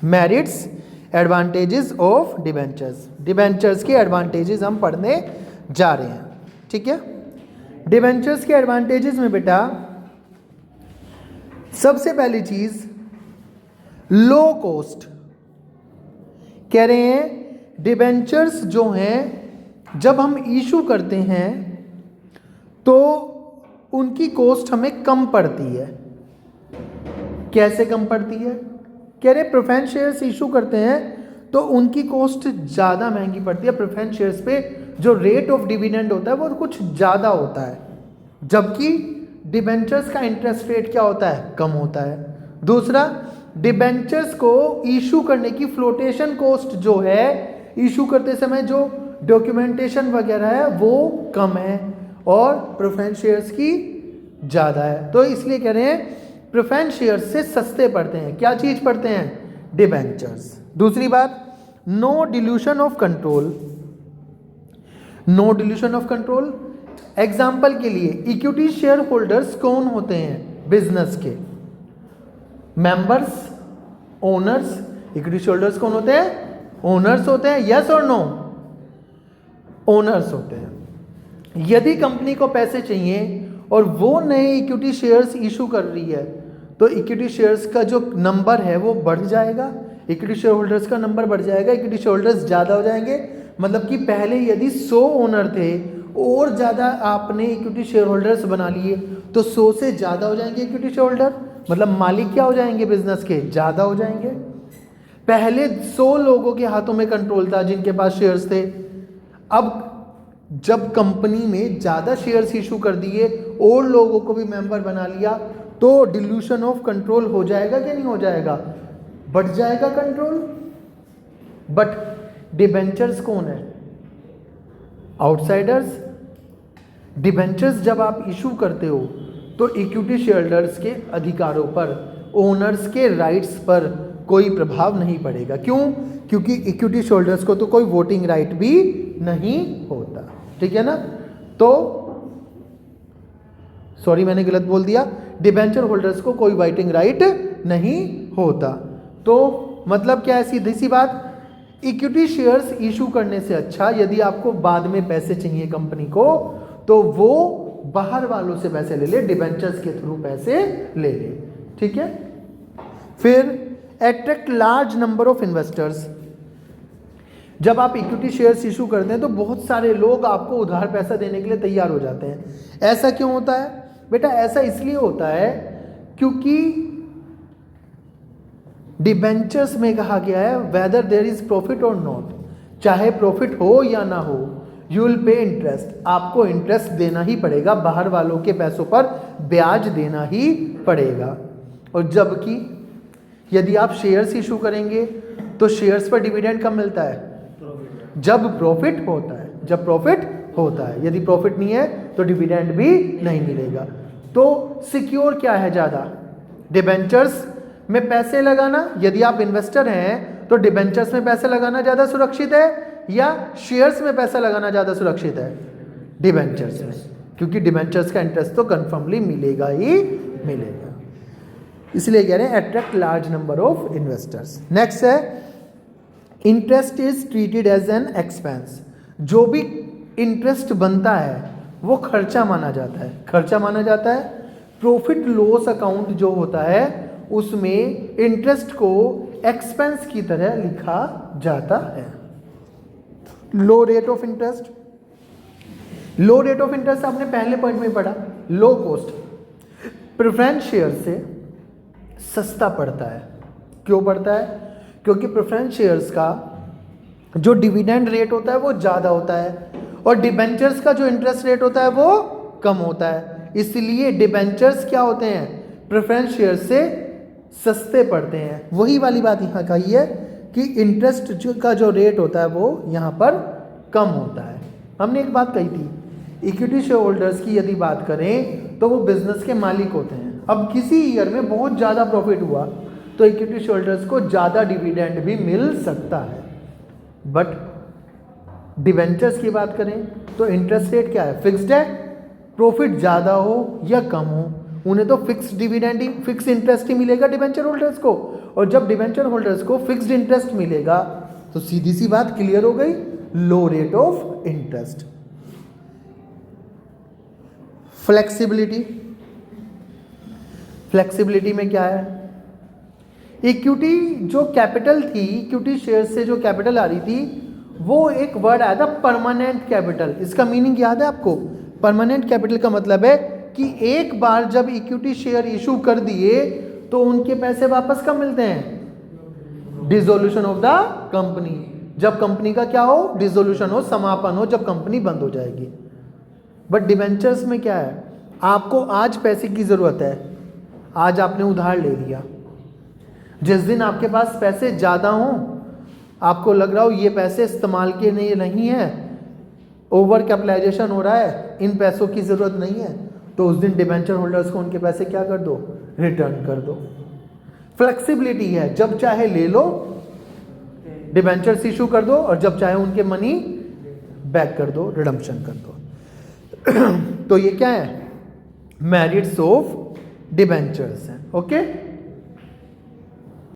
Merits advantages of debentures, debentures के advantages हम पढ़ने जा रहे हैं, ठीक है। डिबेंचर्स के एडवांटेजेस में बेटा सबसे पहली चीज लो कॉस्ट, कह रहे हैं डिबेंचर्स जो हैं जब हम इशू करते हैं तो उनकी कॉस्ट हमें कम पड़ती है। कैसे कम पड़ती है? कह रहे प्रेफरेंस शेयर्स इशू करते हैं तो उनकी कॉस्ट ज़्यादा महंगी पड़ती है। प्रेफरेंस शेयर्स पे जो रेट ऑफ डिविडेंड होता है वो कुछ ज़्यादा होता है, जबकि डिबेंचर्स का इंटरेस्ट रेट क्या होता है? कम होता है। दूसरा, डिबेंचर्स को इशू करने की फ्लोटेशन कॉस्ट जो है, इशू करते समय जो डॉक्यूमेंटेशन वगैरह है वो कम है और प्रेफरेंस शेयर्स की ज़्यादा है। तो इसलिए कह रहे हैं प्रेफरेंस शेयर्स से सस्ते पड़ते हैं। क्या चीज़ पड़ते हैं? डिबेंचर्स। दूसरी बात, no dilution of control, no dilution of control. Example के लिए इक्विटी शेयर होल्डर्स कौन होते हैं? बिजनेस के members, owners. Equity share holders कौन होते हैं? ओनर्स होते हैं। यस और नो? ओनर्स होते हैं। यदि कंपनी को पैसे चाहिए और वो नए इक्विटी शेयर्स इशू कर रही है तो इक्विटी शेयर्स का जो नंबर है वो बढ़ जाएगा, इक्विटी शेयर होल्डर्स का नंबर बढ़ जाएगा, इक्विटी शेयर होल्डर्स ज़्यादा हो जाएंगे। मतलब कि पहले यदि 100 ओनर थे और ज़्यादा आपने इक्विटी शेयर होल्डर्स बना लिए तो 100 से ज़्यादा हो जाएंगे इक्विटी शेयर होल्डर, मतलब मालिक क्या हो जाएंगे बिजनेस के? ज़्यादा हो जाएंगे। पहले 100 लोगों के हाथों में कंट्रोल था जिनके पास शेयर्स थे, अब जब कंपनी में ज़्यादा शेयर्स इशू कर दिए और लोगों को भी मेंबर बना लिया तो डिल्यूशन ऑफ कंट्रोल हो जाएगा कि नहीं हो जाएगा? बढ़ जाएगा कंट्रोल। बट डिबेंचर्स कौन है? आउटसाइडर्स। डिबेंचर्स जब आप इशू करते हो तो इक्विटी शेयरहोल्डर्स के अधिकारों पर, ओनर्स के राइट्स पर कोई प्रभाव नहीं पड़ेगा। क्यों? क्योंकि इक्विटी शेयरहोल्डर्स को तो कोई वोटिंग राइट भी नहीं होता, ठीक है ना। तो सॉरी मैंने गलत बोल दिया, डिबेंचर होल्डर्स को कोई वोटिंग राइट नहीं होता। तो मतलब क्या है? सीधी सी बात, इक्विटी शेयर्स इशू करने से अच्छा यदि आपको बाद में पैसे चाहिए कंपनी को तो वो बाहर वालों से पैसे ले ले, डिबेंचर्स के थ्रू पैसे ले ले, ठीक है। फिर attract large number of investors. जब आप इक्विटी शेयर्स इशू करते हैं तो बहुत सारे लोग आपको उधार पैसा देने के लिए तैयार हो जाते हैं। ऐसा क्यों होता है बेटा? ऐसा इसलिए होता है क्योंकि डिबेंचर्स में कहा गया है वेदर देयर इज प्रॉफिट और नॉट, चाहे प्रॉफिट हो या ना हो, यू विल पे इंटरेस्ट, आपको इंटरेस्ट देना ही पड़ेगा, बाहर वालों के पैसों पर ब्याज देना ही पड़ेगा। और जबकि यदि आप शेयर्स इशू करेंगे तो शेयर्स पर डिविडेंड कब मिलता है? जब प्रॉफिट होता है, जब प्रॉफिट होता है। यदि प्रॉफिट नहीं है तो डिविडेंड भी नहीं मिलेगा। तो सिक्योर क्या है ज़्यादा? डिबेंचर्स में पैसे लगाना, यदि आप इन्वेस्टर हैं तो डिबेंचर्स में पैसे लगाना ज़्यादा सुरक्षित है या शेयर्स में पैसा लगाना ज़्यादा सुरक्षित है? डिबेंचर्स में, क्योंकि डिबेंचर्स का इंटरेस्ट तो कन्फर्मली मिलेगा ही मिलेगा। इसलिए कह रहे हैं attract large number of investors. Next है interest is treated as an expense. जो भी इंटरेस्ट बनता है वो खर्चा माना जाता है, खर्चा माना जाता है। प्रॉफिट लॉस अकाउंट जो होता है उसमें इंटरेस्ट को एक्सपेंस की तरह लिखा जाता है। Low rate of interest, low rate of interest आपने पहले पॉइंट में पढ़ा। लो कॉस्ट, प्रेफरेंस शेयर से सस्ता पड़ता है। क्यों पड़ता है? क्योंकि प्रेफरेंस शेयर्स का जो डिविडेंड रेट होता है वो ज़्यादा होता है और डिबेंचर्स का जो इंटरेस्ट रेट होता है वो कम होता है। इसलिए डिबेंचर्स क्या होते हैं? प्रेफरेंस शेयर्स से सस्ते पड़ते हैं। वही वाली बात यहाँ कही है कि इंटरेस्ट का जो रेट होता है वो यहाँ पर कम होता है। हमने एक बात कही थी, इक्विटी शेयर होल्डर्स की यदि बात करें तो वो बिजनेस के मालिक होते हैं। अब किसी ईयर में बहुत ज़्यादा प्रॉफिट हुआ तो इक्विटी शेयर होल्डर्स को ज़्यादा डिविडेंड भी मिल सकता है। बट डिबेंचर्स की बात करें तो इंटरेस्ट रेट क्या है? फिक्स्ड है। प्रॉफिट ज़्यादा हो या कम हो उन्हें तो फिक्स डिविडेंड ही, फिक्स इंटरेस्ट ही मिलेगा डिबेंचर होल्डर्स को, और जब डिबेंचर होल्डर्स को फिक्स्ड इंटरेस्ट मिलेगा तो सीधी सी बात क्लियर हो गई, low rate of interest. Flexibility, flexibility में क्या है, इक्विटी जो कैपिटल थी, इक्विटी शेयर से जो कैपिटल आ रही थी, वो एक वर्ड आया था परमानेंट कैपिटल। इसका मीनिंग याद है आपको? परमानेंट कैपिटल का मतलब है कि एक बार जब इक्विटी शेयर इशू कर दिए तो उनके पैसे वापस कब मिलते हैं? डिसोल्यूशन ऑफ द कंपनी, जब कंपनी का क्या हो, डिसोल्यूशन हो, समापन हो, जब कंपनी बंद हो जाएगी। बट डिबेंचर्स में क्या है, आपको आज पैसे की जरूरत है, आज आपने उधार ले लिया, जिस दिन आपके पास पैसे ज़्यादा हों, आपको लग रहा हो ये पैसे इस्तेमाल के लिए नहीं है, ओवर कैपिटलाइजेशन हो रहा है, इन पैसों की ज़रूरत नहीं है, तो उस दिन डिबेंचर होल्डर्स को उनके पैसे क्या कर दो? रिटर्न कर दो। फ्लेक्सिबिलिटी है, जब चाहे ले लो, डिबेंचर्स इशू कर दो, और जब चाहे उनके मनी बैक कर दो, रिडम्पशन कर दो। तो ये क्या है? मेरिट्स ऑफ डिबेंचर्स हैं। ओके।